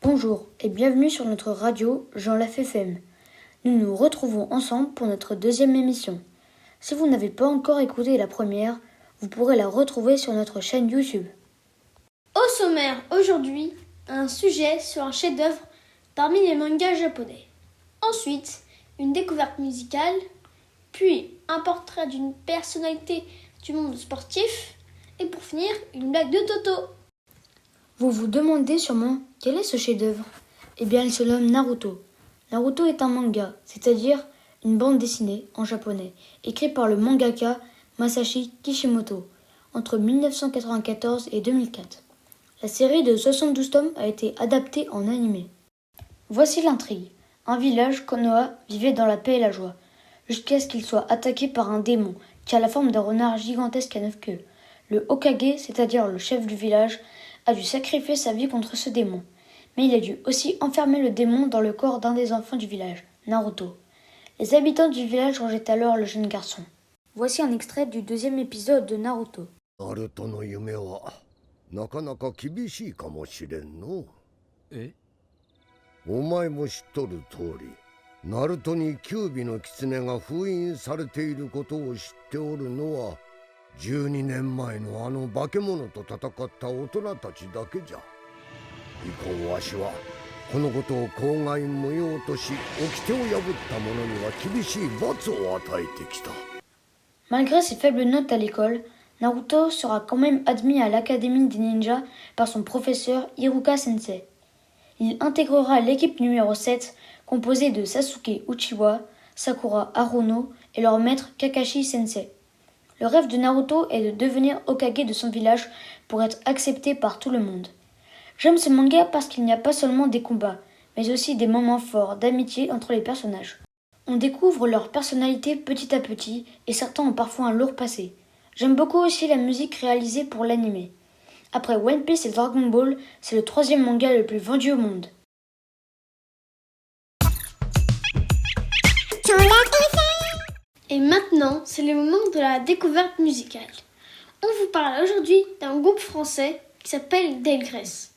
Bonjour et bienvenue sur notre radio Jean Laf FM. Nous nous retrouvons ensemble pour notre deuxième émission. Si vous n'avez pas encore écouté la première, vous pourrez la retrouver sur notre chaîne YouTube. Au sommaire aujourd'hui, un sujet sur un chef-d'œuvre parmi les mangas japonais. Ensuite, une découverte musicale, puis un portrait d'une personnalité du monde sportif, et pour finir, une blague de Toto. Vous vous demandez sûrement quel est ce chef-d'œuvre ? Eh bien, il se nomme Naruto. Naruto est un manga, c'est-à-dire une bande dessinée en japonais, écrite par le mangaka Masashi Kishimoto entre 1994 et 2004. La série de 72 tomes a été adaptée en animé. Voici l'intrigue. Un village, Konoha, vivait dans la paix et la joie, jusqu'à ce qu'il soit attaqué par un démon qui a la forme d'un renard gigantesque à 9 queues. Le Hokage, c'est-à-dire le chef du village, a dû sacrifier sa vie contre ce démon. Mais il a dû aussi enfermer le démon dans le corps d'un des enfants du village, Naruto. Les habitants du village rejettent alors le jeune garçon. Voici un extrait du deuxième épisode de Naruto. Naruto no yume wa nakanaka kibishii kamoshiren no. Omae mo shittoru tori, Naruto ni Kyuubi no kitsune ga封印されていることを知っておるのは12年前のあの化け物と戦った大人たちだけじゃ。以降わしはこのことを口外無用とし、掟を破った者には厳しい罰を与えてきた。Malgré ses faibles notes à l'école, Naruto sera quand même admis à l'Académie des ninjas par son professeur Iruka Sensei. Il intégrera l'équipe numéro 7, composée de Sasuke Uchiwa, Sakura Haruno et leur maître Kakashi Sensei. Le rêve de Naruto est de devenir Hokage de son village pour être accepté par tout le monde. J'aime ce manga parce qu'il n'y a pas seulement des combats, mais aussi des moments forts d'amitié entre les personnages. On découvre leur personnalité petit à petit et certains ont parfois un lourd passé. J'aime beaucoup aussi la musique réalisée pour l'anime. Après One Piece et Dragon Ball, c'est le 3e manga le plus vendu au monde. Et maintenant, c'est le moment de la découverte musicale. On vous parle aujourd'hui d'un groupe français qui s'appelle Delgrès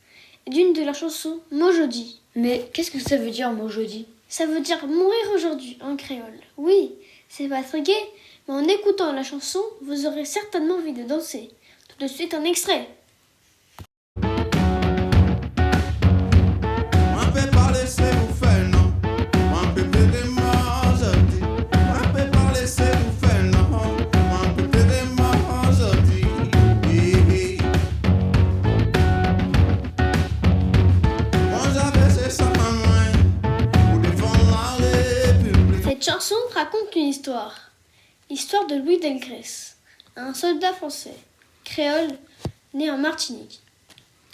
et d'une de leurs chansons Mojodi. Mais qu'est-ce que ça veut dire Mojodi ? Ça veut dire mourir aujourd'hui en créole. Oui, c'est pas très gai, mais en écoutant la chanson, vous aurez certainement envie de danser. Tout de suite un extrait. Cette chanson raconte une histoire. L'histoire de Louis Delgrès, un soldat français, créole, né en Martinique.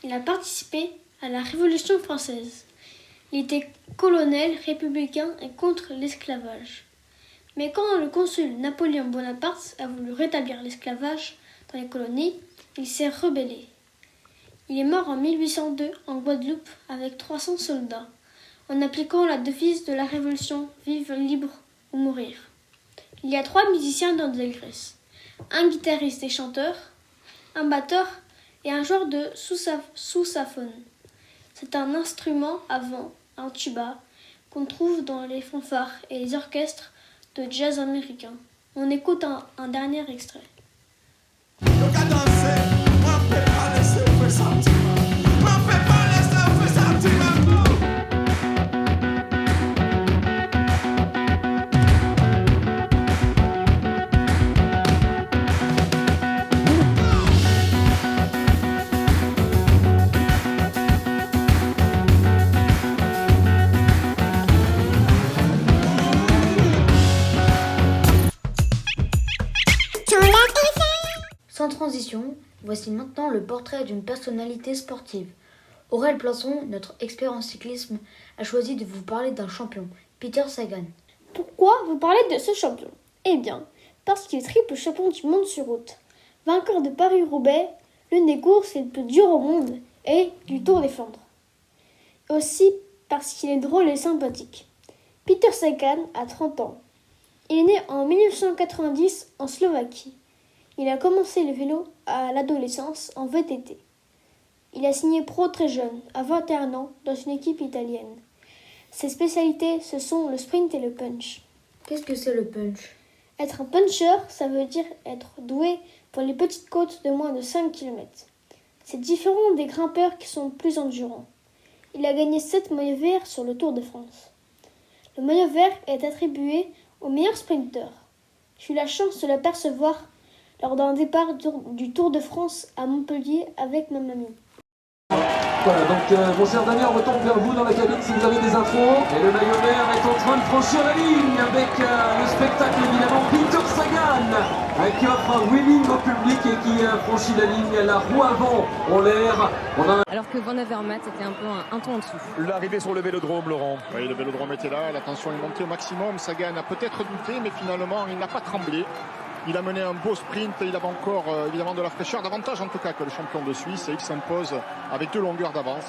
Il a participé à la Révolution française. Il était colonel républicain et contre l'esclavage. Mais quand le consul Napoléon Bonaparte a voulu rétablir l'esclavage dans les colonies, il s'est rebellé. Il est mort en 1802 en Guadeloupe avec 300 soldats, en appliquant la devise de la Révolution « Vive libre ou mourir ». Il y a 3 musiciens dans Delgrès, un guitariste et chanteur, un batteur et un joueur de sousaphone. C'est un instrument à vent, un tuba, qu'on trouve dans les fanfares et les orchestres de jazz américains. On écoute un dernier extrait. Sans transition, voici maintenant le portrait d'une personnalité sportive. Aurel Plançon, notre expert en cyclisme, a choisi de vous parler d'un champion, Peter Sagan. Pourquoi vous parlez de ce champion ? Eh bien, parce qu'il est triple champion du monde sur route, vainqueur de Paris-Roubaix, l'une des courses les plus dures au monde, et du Tour des Flandres. Aussi parce qu'il est drôle et sympathique. Peter Sagan a 30 ans. Il est né en 1990 en Slovaquie. Il a commencé le vélo à l'adolescence en VTT. Il a signé pro très jeune, à 21 ans, dans une équipe italienne. Ses spécialités, ce sont le sprint et le punch. Qu'est-ce que c'est le punch? Être un puncher, ça veut dire être doué pour les petites côtes de moins de 5 km. C'est différent des grimpeurs qui sont plus endurants. Il a gagné 7 maillots verts sur le Tour de France. Le maillot vert est attribué au meilleur sprinter. J'ai eu la chance de l'apercevoir lors d'un départ du Tour de France à Montpellier avec ma mamie. Voilà, donc mon cher Damien, on retourne vers vous dans la cabine si vous avez des infos. Et le maillot vert est en train de franchir la ligne avec le spectacle évidemment Peter Sagan qui offre un wheeling au public et qui franchit la ligne, la roue avant en l'air. Alors que Van Avermaet était un peu un ton en dessous. L'arrivée sur le vélodrome, Laurent. Oui, le vélodrome était là, la tension est montée au maximum. Sagan a peut-être douté, mais finalement il n'a pas tremblé. Il a mené un beau sprint, il avait encore évidemment de la fraîcheur, davantage en tout cas que le champion de Suisse, et il s'impose avec 2 longueurs d'avance.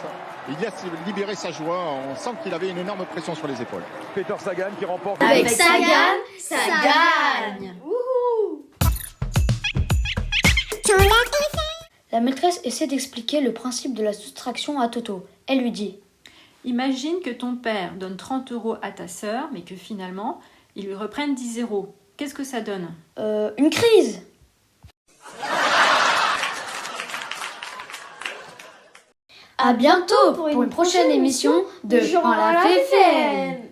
Il laisse libérer sa joie, on sent qu'il avait une énorme pression sur les épaules. Peter Sagan qui remporte. Avec Sagan, ça gagne. La maîtresse essaie d'expliquer le principe de la soustraction à Toto. Elle lui dit: Imagine que ton père donne 30 € à ta sœur, mais que finalement, il lui reprenne 10 €. Qu'est-ce que ça donne? Une crise. À bientôt pour une prochaine émission de Jean la Féfé.